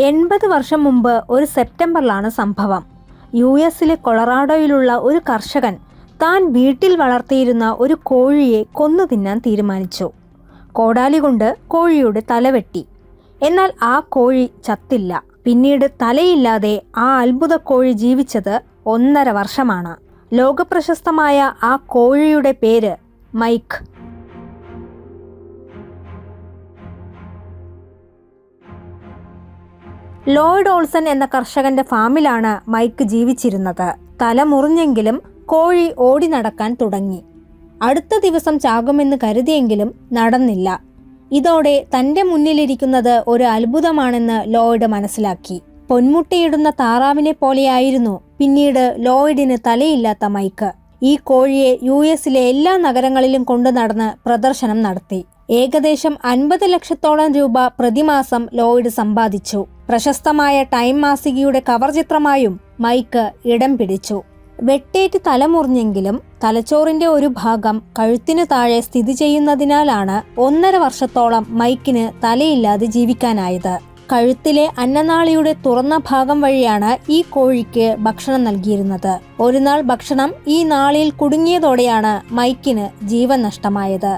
80 വർഷം മുമ്പ് ഒരു സെപ്റ്റംബറിലാണ് സംഭവം. US-ലെ കൊളറാഡോയിലുള്ള ഒരു കർഷകൻ താൻ വീട്ടിൽ വളർത്തിയിരുന്ന ഒരു കോഴിയെ കൊന്നു തിന്നാൻ തീരുമാനിച്ചു. കോടാലി കൊണ്ട് കോഴിയുടെ തലവെട്ടി. എന്നാൽ ആ കോഴി ചത്തില്ല. പിന്നീട് തലയില്ലാതെ ആ അത്ഭുത കോഴി ജീവിച്ചത് 1.5 വർഷമാണ്. ലോകപ്രശസ്തമായ ആ കോഴിയുടെ പേര് മൈക്ക്. ലോയ്ഡ് ഓൾസൺ എന്ന കർഷകന്റെ ഫാമിലാണ് മൈക്ക് ജീവിച്ചിരുന്നത്. തല മുറിഞ്ഞെങ്കിലും കോഴി ഓടി നടക്കാൻ തുടങ്ങി. അടുത്ത ദിവസം ചാകുമെന്ന് കരുതിയെങ്കിലും നടന്നില്ല. ഇതോടെ തന്റെ മുന്നിലിരിക്കുന്നത് ഒരു അത്ഭുതമാണെന്ന് ലോയ്ഡ് മനസ്സിലാക്കി. പൊന്മുട്ടയിടുന്ന താറാവിനെ പോലെയായിരുന്നു പിന്നീട് ലോയ്ഡിന് തലയില്ലാത്ത മൈക്ക്. ഈ കോഴിയെ US-ലെ എല്ലാ നഗരങ്ങളിലും കൊണ്ടു നടന്ന് പ്രദർശനം നടത്തി. ഏകദേശം 50 ലക്ഷത്തോളം രൂപ പ്രതിമാസം ലോയ്ഡ് സമ്പാദിച്ചു. പ്രശസ്തമായ ടൈം മാസികയുടെ കവർ ചിത്രമായും മൈക്ക് ഇടം പിടിച്ചു. വെട്ടേറ്റ് തലമുറിഞ്ഞെങ്കിലും തലച്ചോറിന്റെ ഒരു ഭാഗം കഴുത്തിനു താഴെ സ്ഥിതി ചെയ്യുന്നതിനാലാണ് 1.5 വർഷത്തോളം മൈക്കിന് തലയില്ലാതെ ജീവിക്കാനായത്. കഴുത്തിലെ അന്നനാളിയുടെ തുറന്ന ഭാഗം വഴിയാണ് ഈ കോഴിക്ക് ഭക്ഷണം നൽകിയിരുന്നത്. ഒരു നാൾ ഭക്ഷണം ഈ നാളിൽ കുടുങ്ങിയതോടെയാണ് മൈക്കിന് ജീവൻ നഷ്ടമായത്.